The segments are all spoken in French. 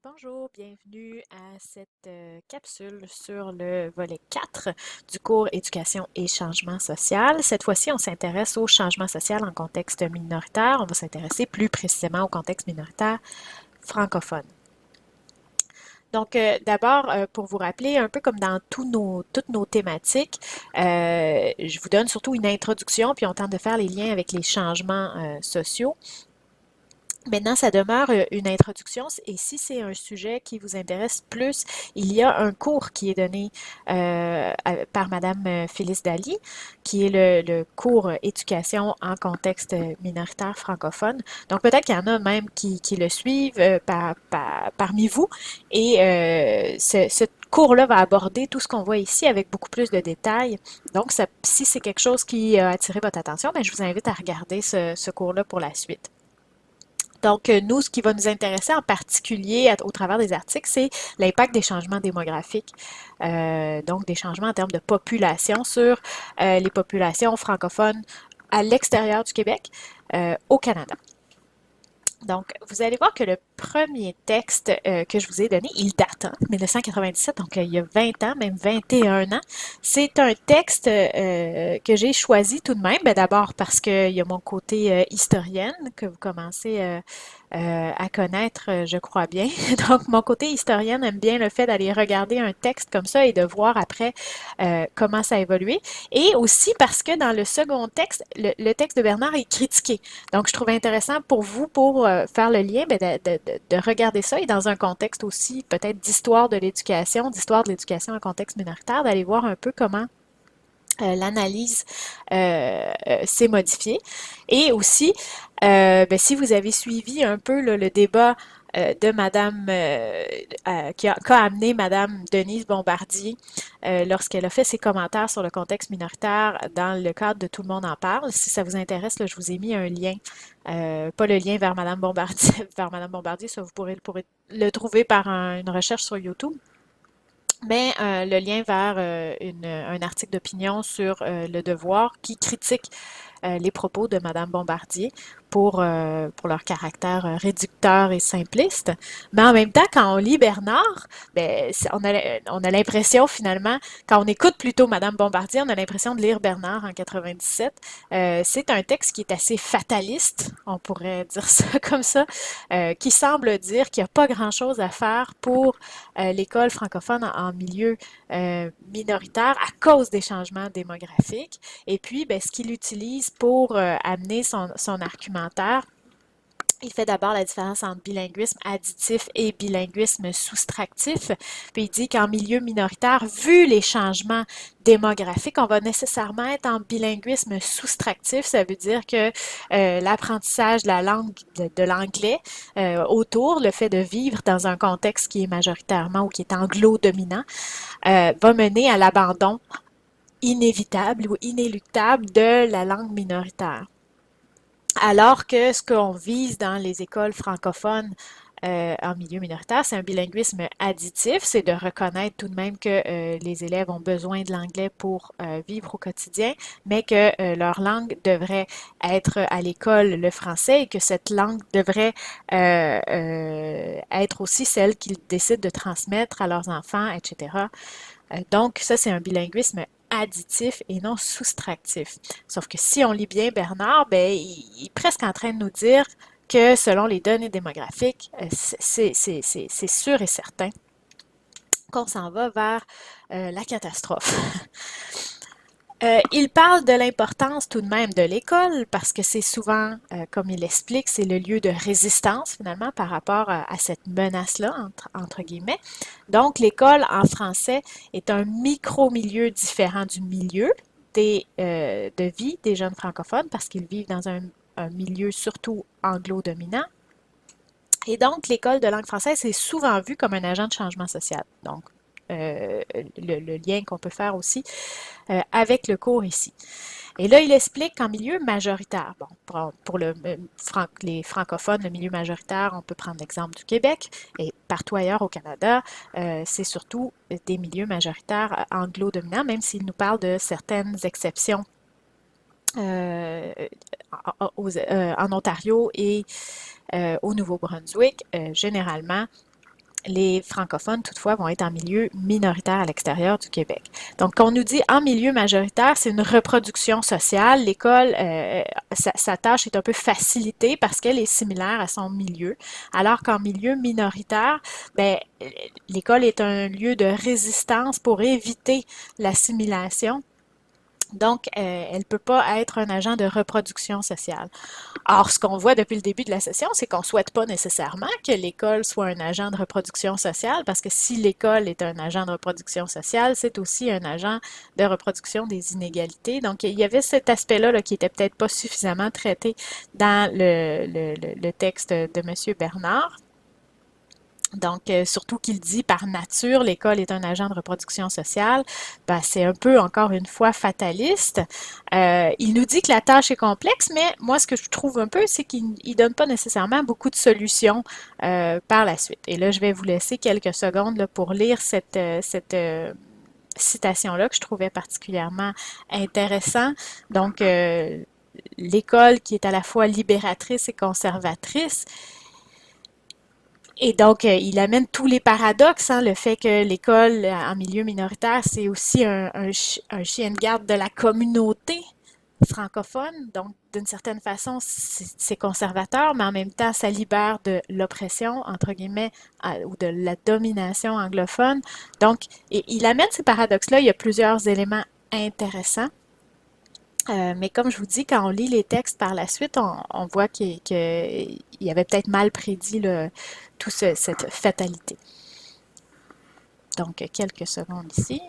Bonjour, bienvenue à cette capsule sur le volet 4 du cours Éducation et changement social. Cette fois-ci, on s'intéresse au changement social en contexte minoritaire. On va s'intéresser plus précisément au contexte minoritaire francophone. Donc, d'abord, pour vous rappeler, un peu comme dans toutes nos thématiques, je vous donne surtout une introduction, puis on tente de faire les liens avec les changements sociaux. Maintenant, ça demeure une introduction et si c'est un sujet qui vous intéresse plus, il y a un cours qui est donné par Madame Phyllis Daly, qui est le cours Éducation en contexte minoritaire francophone. Donc peut-être qu'il y en a même qui le suivent parmi vous et ce cours-là va aborder tout ce qu'on voit ici avec beaucoup plus de détails. Donc, si c'est quelque chose qui a attiré votre attention, ben, je vous invite à regarder ce cours-là pour la suite. Donc, nous, ce qui va nous intéresser en particulier au travers des articles, c'est l'impact des changements démographiques, donc des changements en termes de population sur les populations francophones à l'extérieur du Québec, au Canada. Donc, vous allez voir que le premier texte que je vous ai donné, il date, hein, 1997, donc il y a 20 ans, même 21 ans. C'est un texte que j'ai choisi tout de même, d'abord parce qu'il y a mon côté historienne que vous commencez à connaître, je crois bien. Donc, mon côté historienne aime bien le fait d'aller regarder un texte comme ça et de voir après comment ça a évolué. Et aussi parce que dans le second texte, le texte de Bernard est critiqué. Donc, je trouve intéressant pour vous, pour faire le lien, de regarder ça et dans un contexte aussi peut-être d'histoire de l'éducation en contexte minoritaire, d'aller voir un peu comment l'analyse s'est modifiée. Et aussi, si vous avez suivi un peu là, le débat de Madame qu'a amené Madame Denise Bombardier lorsqu'elle a fait ses commentaires sur le contexte minoritaire dans le cadre de Tout le monde en parle. Si ça vous intéresse, là, je vous ai mis un lien, pas le lien vers Madame Bombardier, vers Madame Bombardier, ça vous pourrez le trouver par une recherche sur YouTube. Mais le lien vers un article d'opinion sur Le Devoir qui critique les propos de Madame Bombardier pour leur caractère réducteur et simpliste. Mais en même temps, quand on lit Bernard, on a l'impression finalement, quand on écoute plutôt Madame Bombardier, on a l'impression de lire Bernard en 97. C'est un texte qui est assez fataliste, on pourrait dire ça comme ça, qui semble dire qu'il n'y a pas grand-chose à faire pour l'école francophone en milieu minoritaire à cause des changements démographiques. Et puis, ce qu'il utilise pour amener son argumentaire, il fait d'abord la différence entre bilinguisme additif et bilinguisme soustractif. Puis il dit qu'en milieu minoritaire, vu les changements démographiques, on va nécessairement être en bilinguisme soustractif. Ça veut dire que l'apprentissage de la langue de l'anglais autour, le fait de vivre dans un contexte qui est majoritairement ou qui est anglo-dominant, va mener à l'abandon inévitable ou inéluctable de la langue minoritaire. Alors que ce qu'on vise dans les écoles francophones en milieu minoritaire, c'est un bilinguisme additif, c'est de reconnaître tout de même que les élèves ont besoin de l'anglais pour vivre au quotidien, mais que leur langue devrait être à l'école le français et que cette langue devrait être aussi celle qu'ils décident de transmettre à leurs enfants, etc. Donc, ça, c'est un bilinguisme additif et non soustractif. Sauf que si on lit bien Bernard, il est presque en train de nous dire que selon les données démographiques, c'est sûr et certain qu'on s'en va vers la catastrophe. Il parle de l'importance tout de même de l'école parce que c'est souvent, comme il l'explique, c'est le lieu de résistance finalement par rapport à cette menace-là, entre guillemets. Donc, l'école en français est un micro-milieu différent du milieu de vie des jeunes francophones parce qu'ils vivent dans un milieu surtout anglo-dominant. Et donc, l'école de langue française est souvent vue comme un agent de changement social. Donc, le lien qu'on peut faire aussi avec le cours ici. Et là, il explique qu'en milieu majoritaire, bon, pour les francophones, le milieu majoritaire, on peut prendre l'exemple du Québec et partout ailleurs au Canada, c'est surtout des milieux majoritaires anglo-dominants, même s'il nous parle de certaines exceptions en Ontario et au Nouveau-Brunswick. Généralement, Les francophones, toutefois, vont être en milieu minoritaire à l'extérieur du Québec. Donc, quand on nous dit en milieu majoritaire, c'est une reproduction sociale. L'école, sa tâche est un peu facilitée parce qu'elle est similaire à son milieu. Alors qu'en milieu minoritaire, ben, l'école est un lieu de résistance pour éviter l'assimilation. Donc, elle ne peut pas être un agent de reproduction sociale. Or, ce qu'on voit depuis le début de la session, c'est qu'on ne souhaite pas nécessairement que l'école soit un agent de reproduction sociale, parce que si l'école est un agent de reproduction sociale, c'est aussi un agent de reproduction des inégalités. Donc, il y avait cet aspect-là là, qui était peut-être pas suffisamment traité dans le texte de M. Bernard. Donc, surtout qu'il dit par nature, l'école est un agent de reproduction sociale, ben, c'est un peu, encore une fois, fataliste. Il nous dit que la tâche est complexe, mais moi, ce que je trouve un peu, c'est qu'il ne donne pas nécessairement beaucoup de solutions par la suite. Et là, je vais vous laisser quelques secondes là, pour lire cette citation-là que je trouvais particulièrement intéressant. Donc, l'école qui est à la fois libératrice et conservatrice. Et donc, il amène tous les paradoxes, hein, le fait que l'école en milieu minoritaire, c'est aussi un chien de garde de la communauté francophone. Donc, d'une certaine façon, c'est conservateur, mais en même temps, ça libère de l'oppression, entre guillemets, ou de la domination anglophone. Donc, il amène ces paradoxes-là. Il y a plusieurs éléments intéressants. Mais comme je vous dis, quand on lit les textes par la suite, on voit qu'il avait peut-être mal prédit toute cette fatalité. Donc, quelques secondes ici.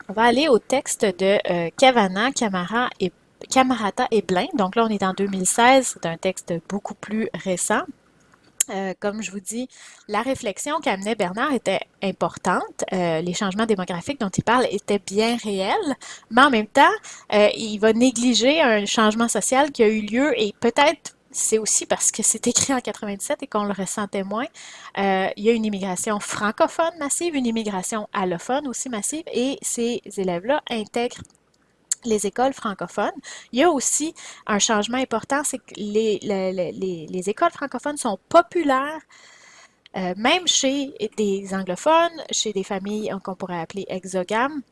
On va aller au texte de Cavana, Camarata et Blain. Donc là, on est en 2016. C'est un texte beaucoup plus récent. Comme je vous dis, la réflexion qu'amenait Bernard était importante. Les changements démographiques dont il parle étaient bien réels, mais en même temps, il va négliger un changement social qui a eu lieu et peut-être c'est aussi parce que c'est écrit en 97 et qu'on le ressentait moins. Il y a une immigration francophone massive, une immigration allophone aussi massive et ces élèves-là intègrent les écoles francophones. Il y a aussi un changement important, c'est que les écoles francophones sont populaires, même chez des anglophones, chez des familles qu'on pourrait appeler exogames,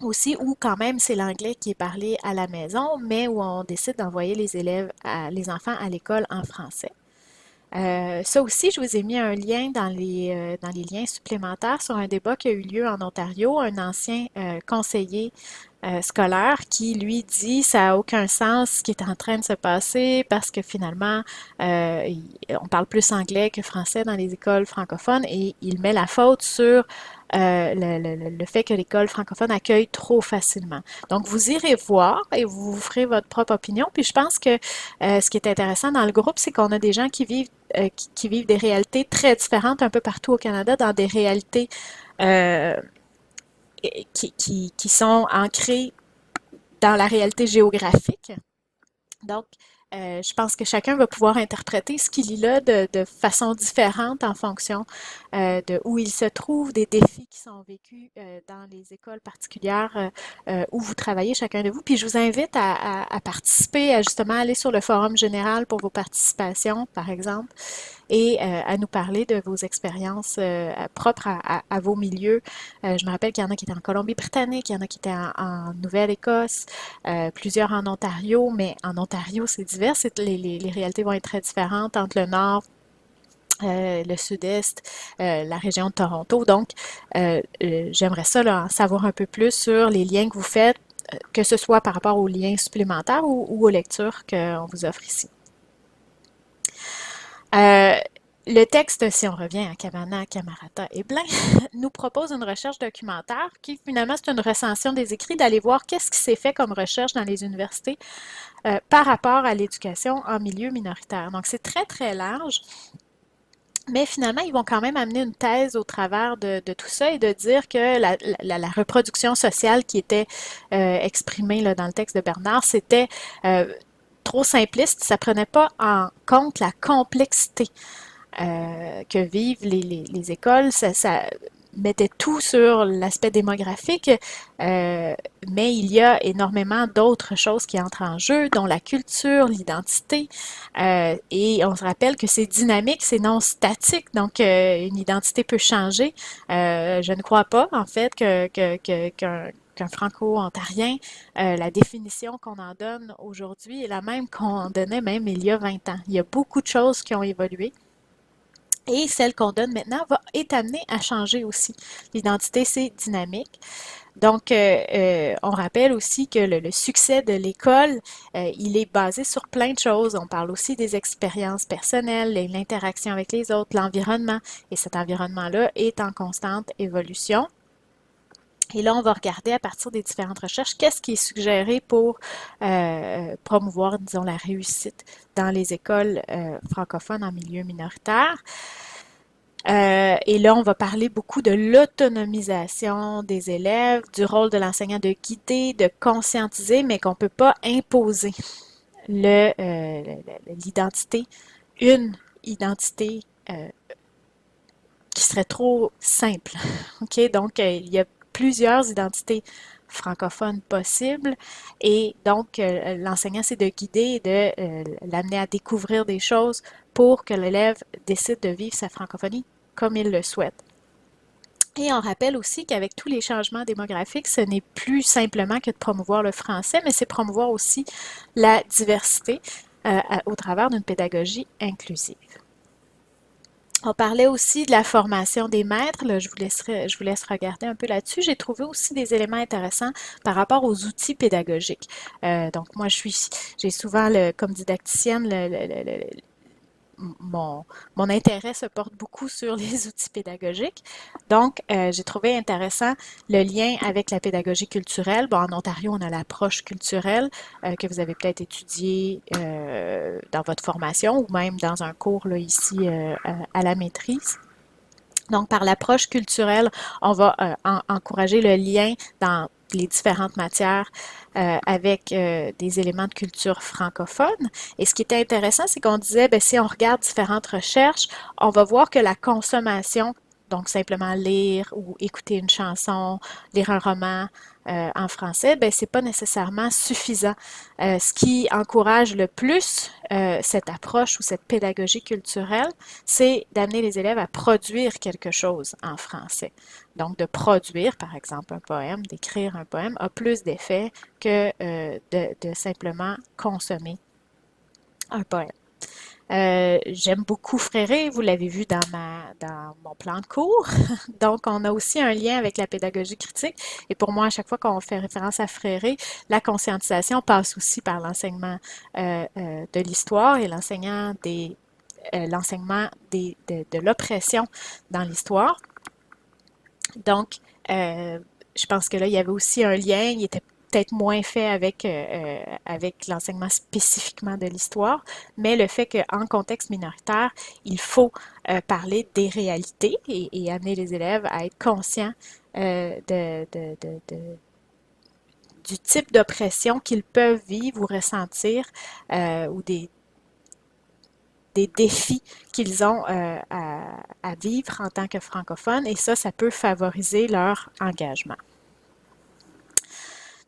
aussi où quand même c'est l'anglais qui est parlé à la maison, mais où on décide d'envoyer les enfants à l'école en français. Ça aussi, je vous ai mis un lien dans les liens supplémentaires sur un débat qui a eu lieu en Ontario. Un ancien conseiller scolaire qui lui dit ça n'a aucun sens ce qui est en train de se passer parce que finalement on parle plus anglais que français dans les écoles francophones et il met la faute sur le fait que l'école francophone accueille trop facilement. Donc, vous irez voir et vous vous ferez votre propre opinion. Puis, je pense que ce qui est intéressant dans le groupe, c'est qu'on a des gens qui vivent des réalités très différentes un peu partout au Canada, dans des réalités euh, qui sont ancrées dans la réalité géographique. Donc, je pense que chacun va pouvoir interpréter ce qu'il lit là de façon différente en fonction de où il se trouve, des défis qui sont vécus dans les écoles particulières où vous travaillez, chacun de vous. Puis je vous invite à participer, à justement aller sur le forum général pour vos participations, par exemple, et à nous parler de vos expériences propres à vos milieux. Je me rappelle qu'il y en a qui étaient en Colombie-Britannique, il y en a qui étaient en Nouvelle-Écosse, plusieurs en Ontario, mais en Ontario, c'est divers. Les réalités vont être très différentes entre le Nord, le Sud-Est, la région de Toronto. Donc, j'aimerais ça là, en savoir un peu plus sur les liens que vous faites, que ce soit par rapport aux liens supplémentaires ou aux lectures qu'on vous offre ici. Le texte, si on revient à Cavana, Camarata et Blain, nous propose une recherche documentaire qui finalement c'est une recension des écrits, d'aller voir qu'est-ce qui s'est fait comme recherche dans les universités par rapport à l'éducation en milieu minoritaire. Donc c'est très très large. Mais finalement, ils vont quand même amener une thèse au travers de tout ça et de dire que la reproduction sociale qui était exprimée là, dans le texte de Bernard, c'était trop simpliste, ça prenait pas en compte la complexité que vivent les écoles. mettait tout sur l'aspect démographique, mais il y a énormément d'autres choses qui entrent en jeu, dont la culture, l'identité, et on se rappelle que c'est dynamique, c'est non statique, donc une identité peut changer. Je ne crois pas, en fait, qu'un franco-ontarien, la définition qu'on en donne aujourd'hui est la même qu'on en donnait même il y a 20 ans. Il y a beaucoup de choses qui ont évolué. Et celle qu'on donne maintenant est amenée à changer aussi. L'identité, c'est dynamique. Donc, on rappelle aussi que le succès de l'école, il est basé sur plein de choses. On parle aussi des expériences personnelles, l'interaction avec les autres, l'environnement. Et cet environnement-là est en constante évolution. Et là, on va regarder à partir des différentes recherches qu'est-ce qui est suggéré pour promouvoir, disons, la réussite dans les écoles francophones en milieu minoritaire. Et là, on va parler beaucoup de l'autonomisation des élèves, du rôle de l'enseignant de guider, de conscientiser, mais qu'on ne peut pas imposer l'identité, une identité qui serait trop simple. OK? Donc, il y a plusieurs identités francophones possibles et donc l'enseignant, c'est de guider et de l'amener à découvrir des choses pour que l'élève décide de vivre sa francophonie comme il le souhaite. Et on rappelle aussi qu'avec tous les changements démographiques, ce n'est plus simplement que de promouvoir le français, mais c'est promouvoir aussi la diversité au travers d'une pédagogie inclusive. On parlait aussi de la formation des maîtres. Là, je vous laisse regarder un peu là-dessus. J'ai trouvé aussi des éléments intéressants par rapport aux outils pédagogiques. Donc, moi, j'ai souvent, comme didacticienne, mon intérêt se porte beaucoup sur les outils pédagogiques. Donc, j'ai trouvé intéressant le lien avec la pédagogie culturelle. Bon, en Ontario, on a l'approche culturelle que vous avez peut-être étudiée dans votre formation ou même dans un cours là, ici à la maîtrise. Donc, par l'approche culturelle, on va encourager le lien dans les différentes matières avec des éléments de culture francophone. Et ce qui était intéressant, c'est qu'on disait, ben, si on regarde différentes recherches, on va voir que la consommation, donc simplement lire ou écouter une chanson, lire un roman en français, ben, c'est pas nécessairement suffisant. Ce qui encourage le plus cette approche ou cette pédagogie culturelle, c'est d'amener les élèves à produire quelque chose en français. Donc, de produire, par exemple, un poème, d'écrire un poème, a plus d'effet que de simplement consommer un poème. J'aime beaucoup Fréré, vous l'avez vu dans mon plan de cours. Donc, on a aussi un lien avec la pédagogie critique. Et pour moi, à chaque fois qu'on fait référence à Fréré, la conscientisation passe aussi par l'enseignement de l'histoire et l'enseignement de l'oppression dans l'histoire. Donc, je pense que là, il y avait aussi un lien. Il était peut-être moins fait avec l'enseignement spécifiquement de l'histoire, mais le fait qu'en contexte minoritaire, il faut parler des réalités et amener les élèves à être conscients du type d'oppression qu'ils peuvent vivre ou ressentir ou des défis qu'ils ont à vivre en tant que francophones et ça peut favoriser leur engagement.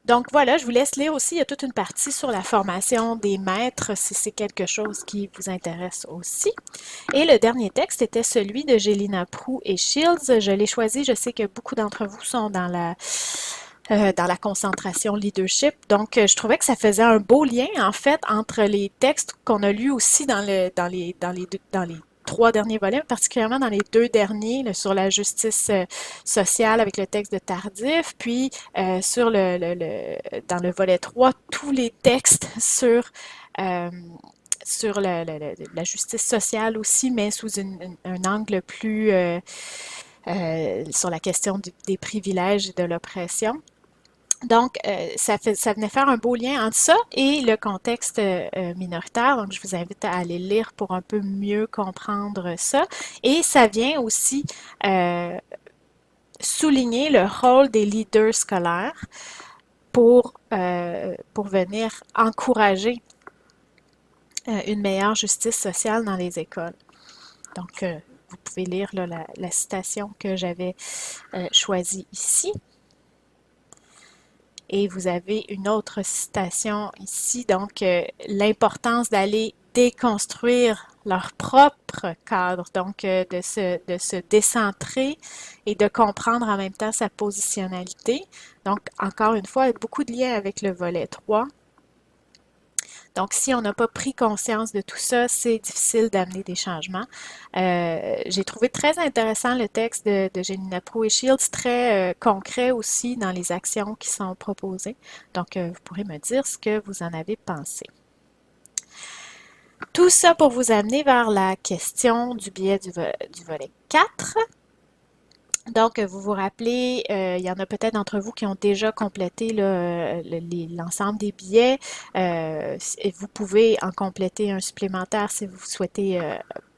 Donc voilà, je vous laisse lire aussi, il y a toute une partie sur la formation des maîtres, si c'est quelque chose qui vous intéresse aussi. Et le dernier texte était celui de Gélina Proulx et Shields. Je l'ai choisi, je sais que beaucoup d'entre vous sont dans la concentration leadership. Donc, je trouvais que ça faisait un beau lien, en fait, entre les textes qu'on a lus aussi dans les 3 derniers volets, particulièrement dans les 2 derniers, là, sur la justice sociale avec le texte de Tardif, puis dans le volet 3, tous les textes sur la justice sociale aussi, mais sous un angle plus sur la question des privilèges et de l'oppression. Donc, ça venait faire un beau lien entre ça et le contexte minoritaire. Donc, je vous invite à aller lire pour un peu mieux comprendre ça. Et ça vient aussi souligner le rôle des leaders scolaires pour venir encourager une meilleure justice sociale dans les écoles. Donc, vous pouvez lire là, la citation que j'avais choisie ici. Et vous avez une autre citation ici, donc l'importance d'aller déconstruire leur propre cadre, donc de se décentrer et de comprendre en même temps sa positionnalité. Donc, encore une fois, beaucoup de liens avec le volet 3. Donc, si on n'a pas pris conscience de tout ça, c'est difficile d'amener des changements. J'ai trouvé très intéressant le texte de Janina Pro et Shields, très concret aussi dans les actions qui sont proposées. Donc, vous pourrez me dire ce que vous en avez pensé. Tout ça pour vous amener vers la question du biais du volet 4. Donc, vous vous rappelez, il y en a peut-être d'entre vous qui ont déjà complété l'ensemble des billets. Et vous pouvez en compléter un supplémentaire si vous souhaitez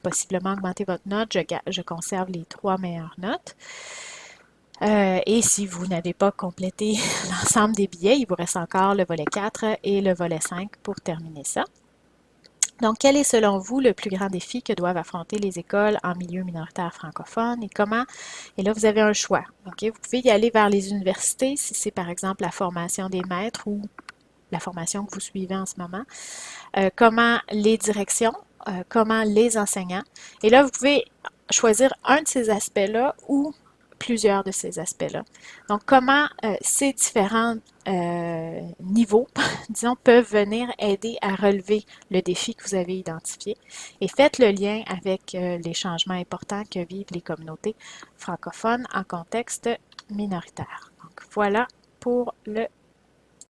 possiblement augmenter votre note. Je conserve les 3 meilleures notes. Et si vous n'avez pas complété l'ensemble des billets, il vous reste encore le volet 4 et le volet 5 pour terminer ça. Donc, quel est selon vous le plus grand défi que doivent affronter les écoles en milieu minoritaire francophone et comment? Et là, vous avez un choix. OK? Vous pouvez y aller vers les universités si c'est par exemple la formation des maîtres ou la formation que vous suivez en ce moment. Comment les directions, comment les enseignants. Et là, vous pouvez choisir un de ces aspects-là ou plusieurs de ces aspects-là. Donc, comment ces différents niveaux, disons, peuvent venir aider à relever le défi que vous avez identifié et faites le lien avec les changements importants que vivent les communautés francophones en contexte minoritaire. Donc, voilà pour le